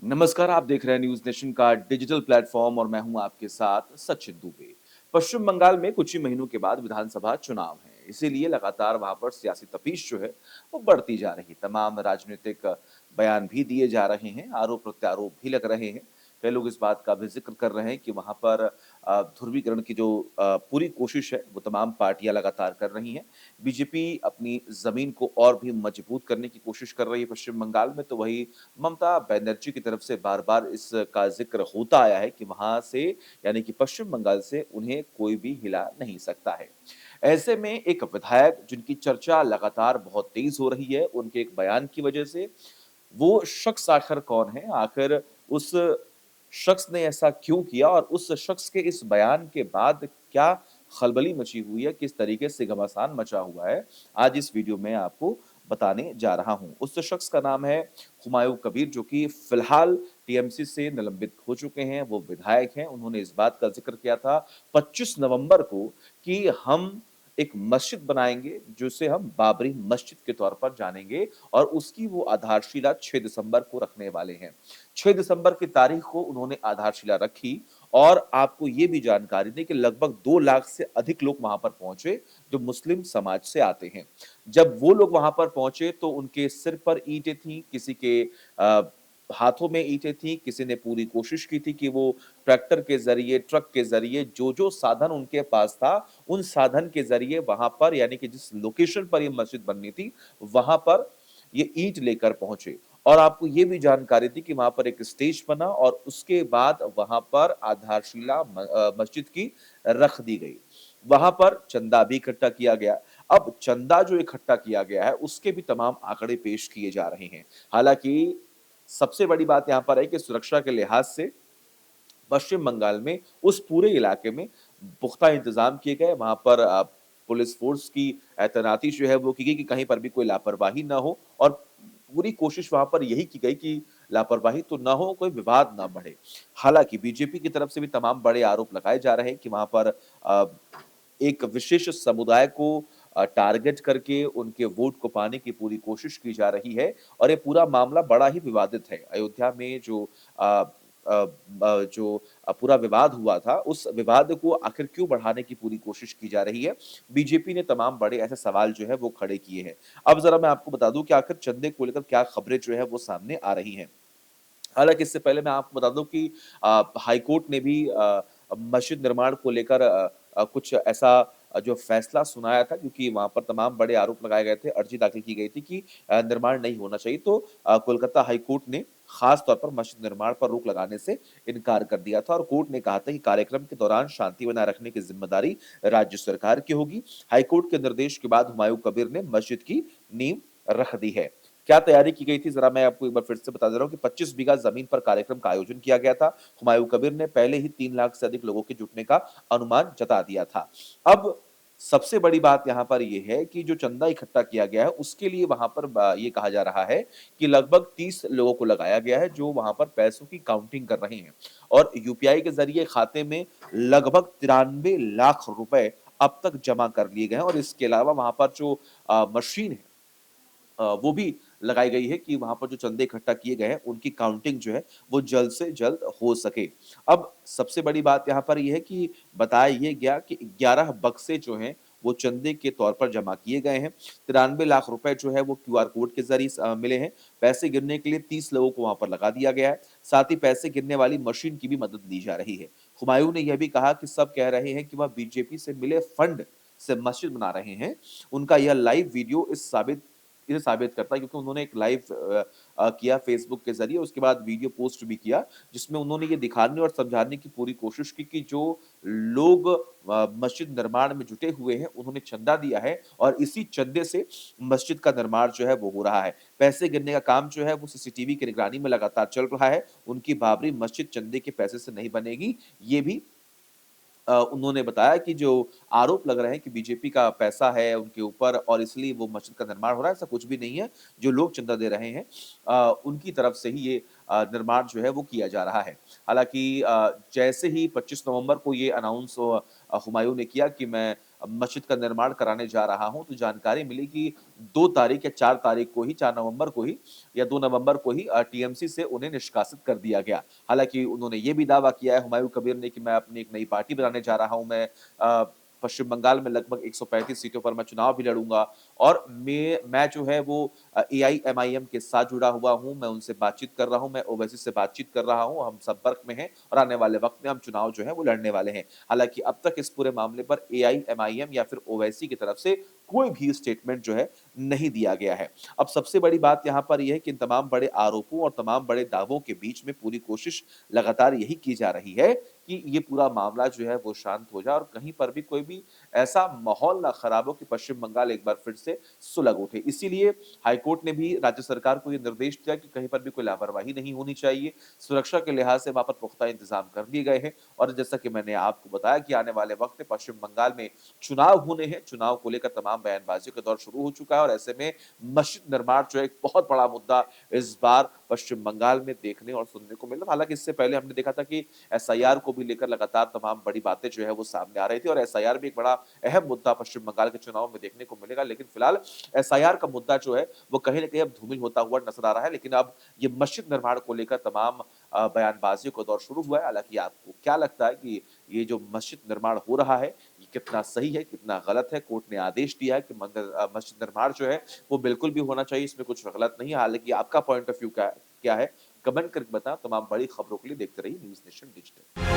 नमस्कार, आप देख रहे हैं न्यूज़ नेशन का डिजिटल प्लेटफ़ॉर्म और मैं हूं आपके साथ सचिन दुबे। पश्चिम बंगाल में कुछ ही महीनों के बाद विधानसभा चुनाव हैं, इसीलिए लगातार वहां पर सियासी तपीश जो है, वो बढ़ती जा रही है। तमाम राजनीतिक बयान भी दिए जा रहे हैं, आरोप-प्रत्यारोप भी लग रहे हैं। कई लोग इस बात का भी ज़िक्र कर रहे हैं कि वहां पर ध्रुवीकरण की जो पूरी कोशिश है, वो तमाम पार्टियां लगातार कर रही हैं। बीजेपी अपनी ज़मीन को और भी मजबूत करने की कोशिश कर रही है पश्चिम बंगाल में, तो वहीं ममता बनर्जी की तरफ से बार-बार इसका ज़िक्र होता आया है कि वहाँ से यानी कि पश्चिम बंगाल से उन्हें कोई भी हिला नहीं सकता है। ऐसे में एक विधायक जिनकी चर्चा लगातार बहुत तेज़ हो रही है, उनके एक बयान की वजह से, वो शख्स आखिर कौन है? आखिर उस शख्स ने ऐसा क्यों किया और उस शख्स के इस बयान के बाद क्या खलबली मची हुई है, किस तरीके से घमासान मचा हुआ है, आज इस वीडियो में आपको बताने जा रहा हूँ। उस शख्स का नाम है हुमायूँ कबीर जो कि फिलहाल टीएमसी से निलंबित हो चुके हैं, वो विधायक हैं। उन्होंने इस बात का ज़िक्र किया था 25 नवंबर को कि हम एक मस्जिद बनाएँगे, जिसे हम बाबरी मस्जिद के तौर पर जानेंगे और उसकी वो आधारशिला 6 दिसंबर को रखने वाले हैं। 6 दिसंबर की तारीख को उन्होंने आधारशिला रखी और आपको ये भी जानकारी दें कि लगभग 2 लाख से अधिक लोग वहाँ पर पहुँचे, जो मुस्लिम समाज से आते हैं। जब वो लोग वहाँ पर पहुँचे तो उनके सिर पर ईंटें थीं, किसी के अ, हाथों में ईंटें थीं, किसी ने पूरी कोशिश की थी कि वो ट्रैक्टर के ज़रिए, ट्रक के ज़रिए जो-जो साधन उनके पास था, उन साधन के ज़रिए वहाँ पर यानी कि जिस लोकेशन पर ये मस्जिद बननी थी, वहाँ पर ये ईंट लेकर पहुँचे। और आपको ये भी जानकारी थी कि वहाँ पर एक स्टेज बना और उसके बाद वहाँ पर आधारशिला मस्जिद की रख दी गई। वहाँ पर चंदा भी इकट्ठा किया गया। अब चंदा जो इकट्ठा किया गया है, उसके भी तमाम आंकड़े पेश किए जा रहे हैं। हालाँकि सबसे बड़ी बात यहाँ पर है कि सुरक्षा के लिहाज से पश्चिम बंगाल में उस पूरे इलाके में पुख्ता इंतज़ाम किए गए। वहाँ पर पुलिस फ़ोर्स की तैनाती जो है वो की गई कि कहीं पर भी कोई लापरवाही ना हो और पूरी कोशिश वहाँ पर यही की गई कि लापरवाही तो ना हो, कोई विवाद ना बढ़े। हालाँकि बीजेपी की तरफ से भी तमाम बड़े आरोप लगाए जा रहे हैं कि वहाँ पर अ, एक विशेष समुदाय को टारगेट करके उनके वोट को पाने की पूरी कोशिश की जा रही है और ये पूरा मामला बड़ा ही विवादित है। अयोध्या में जो अ पूरा विवाद हुआ था, उस विवाद को आखिर क्यों बढ़ाने की पूरी कोशिश की जा रही है? बीजेपी ने तमाम बड़े ऐसे सवाल जो है वो खड़े किए हैं। अब ज़रा मैं आपको बता दूँ कि आखिर चंदे को लेकर क्या खबरें जो है वो सामने आ रही हैं। हालाँकि इससे पहले मैं आपको बता दूँ कि हाई कोर्ट ने भी मस्जिद निर्माण को लेकर कुछ ऐसा जो फैसला सुनाया था क्योंकि वहाँ पर तमाम बड़े आरोप लगाए गए थे, अर्जी दाखिल की गई थी कि निर्माण नहीं होना चाहिए। तो कोलकाता हाई कोर्ट ने ख़ास तौर पर मस्जिद निर्माण पर रोक लगाने से इनकार कर दिया था और कोर्ट ने कहा था कि कार्यक्रम के दौरान शांति बनाए रखने की ज़िम्मेदारी राज्य सरकार की होगी। हाई कोर्ट के निर्देश के बाद हुमायूँ कबीर ने मस्जिद की नींव रख दी है। क्या तैयारी की गई थी ज़रा मैं आपको एक बार फिर से बता दे रहा हूँ कि 25 बीघा ज़मीन पर कार्यक्रम का आयोजन किया गया था। हुमायूँ कबीर ने पहले ही 3 लाख से अधिक लोगों के जुटने का अनुमान जता दिया था। अब सबसे बड़ी बात यहाँ पर ये है कि जो चंदा इकट्ठा किया गया है उसके लिए वहाँ पर ये कहा जा रहा है कि लगभग 30 लोगों को लगाया गया है जो वहाँ पर पैसों की काउंटिंग कर रहे हैं और यूपीआई के ज़रिए खाते में लगभग 93 लाख रुपए अब तक जमा कर लिए गए हैं और इसके अलावा वहाँ पर जो मशीन है वो भी लगाई गई है कि वहाँ पर जो चंदे इकट्ठा किए गए हैं, उनकी काउंटिंग जो है, वो जल्द से जल्द हो सके। अब सबसे बड़ी बात यहाँ पर ये है कि बताया ये गया कि 11 बक्से जो हैं, वो चंदे के तौर पर जमा किए गए हैं। 93 लाख रुपए जो है, वो क्यूआर कोड के ज़रिए मिले हैं। पैसे गिनने के लिए 30 लोगों को वहाँ पर लगा दिया गया है। साथ ही पैसे गिनने वाली मशीन की भी मदद ली जा रही है। हुमायूँ ने यह भी कहा कि सब कह रहे हैं कि वह बीजेपी से मिले फंड से मस्जिद बना रहे हैं। उनका यह लाइव वीडियो इसे साबित करता है क्योंकि उन्होंने एक लाइव किया फ़ेसबुक के ज़रिए, उसके बाद वीडियो पोस्ट भी किया, जिसमें उन्होंने ये दिखाने और समझाने की पूरी कोशिश की कि जो लोग मस्जिद निर्माण में जुटे हुए हैं, उन्होंने चंदा दिया है और इसी चंदे से मस्जिद का निर्माण जो है वो हो रहा है। पैसे गिनने का काम जो है वो सीसीटीवी की निगरानी में लगातार चल रहा है। उनकी बाबरी मस्जिद चंदे के पैसे से नहीं बनेगी, ये भी उन्होंने बताया कि जो आरोप लग रहे हैं कि बीजेपी का पैसा है उनके ऊपर और इसलिए वो मस्जिद का निर्माण हो रहा है, ऐसा कुछ भी नहीं है। जो लोग चंदा दे रहे हैं उनकी तरफ से ही ये निर्माण जो है वो किया जा रहा है। हालाँकि जैसे ही 25 नवंबर को ये अनाउंस हुमायूँ ने किया कि मैं मस्जिद का निर्माण कराने जा रहा हूँ, तो जानकारी मिली कि 2 तारीख या 4 तारीख को ही 4 नवंबर को ही या 2 नवंबर को ही टीएमसी से उन्हें निष्कासित कर दिया गया। हालाँकि उन्होंने ये भी दावा किया है हुमायूँ कबीर ने कि मैं अपनी एक नई पार्टी बनाने जा रहा हूँ, मैं पश्चिम बंगाल में लगभग 135 सीटों पर मैं चुनाव भी लड़ूँगा और मैं जो है वो एआईएमआईएम के साथ जुड़ा हुआ हूँ, मैं उनसे बातचीत कर रहा हूँ, मैं ओवैसी से बातचीत कर रहा हूँ, हम संपर्क में हैं और आने वाले वक़्त में हम चुनाव जो है वो लड़ने वाले हैं। हालाँकि अब तक इस पूरे मामले पर एआईएमआईएम या फिर ओवैसी की तरफ से कोई भी स्टेटमेंट जो है नहीं दिया गया है। अब सबसे बड़ी बात यहाँ पर ये है कि इन तमाम बड़े आरोपों और तमाम बड़े दावों के बीच में पूरी कोशिश लगातार यही की जा रही है कि ये पूरा मामला जो है वो शांत हो जाए और कहीं पर भी कोई भी ऐसा माहौल ना खराब हो कि पश्चिम बंगाल एक बार फिर से सुलग उठे। इसीलिए हाईकोर्ट ने भी राज्य सरकार को ये निर्देश दिया कि कहीं पर भी कोई लापरवाही नहीं होनी चाहिए। सुरक्षा के लिहाज से वहाँ पर पुख्ता इंतज़ाम कर लिए गए हैं और जैसा कि मैंने आपको बताया कि आने वाले वक़्त में पश्चिम बंगाल में चुनाव होने हैं। चुनाव को लेकर तमाम बयानबाज़ियों का दौर शुरू हो चुका है और ऐसे में मस्जिद निर्माण जो है एक बहुत बड़ा मुद्दा इस बार पश्चिम बंगाल में देखने और सुनने को मिला। हालाँकि इससे पहले हमने देखा था कि एसआईआर को भी लेकर लगातार तमाम बड़ी बातें जो है वो सामने आ रही थी और एसआईआर भी एक बड़ा अहम मुद्दा पश्चिम बंगाल के चुनाव में देखने को मिलेगा। लेकिन फिलहाल एसआईआर का मुद्दा जो है वो कहीं न कहीं अब धूमिल होता हुआ नज़र आ रहा है। लेकिन अब ये मस्जिद निर्माण को लेकर तमाम बयानबाज़ियों का दौर शुरू हुआ है। हालाँकि आपको क्या लगता है कि ये जो मस्जिद निर्माण हो रहा है, ये कितना सही है, कितना गलत है? कोर्ट ने आदेश दिया है कि मस्जिद निर्माण जो है वो बिल्कुल भी होना चाहिए, इसमें कुछ गलत नहीं है। हालाँकि आपका पॉइंट ऑफ व्यू क्या क्या है? कमेंट करके बताएँ। तमाम बड़ी खबरों के लिए देखते रहिए न्यूज़ नेशन डिजिटल।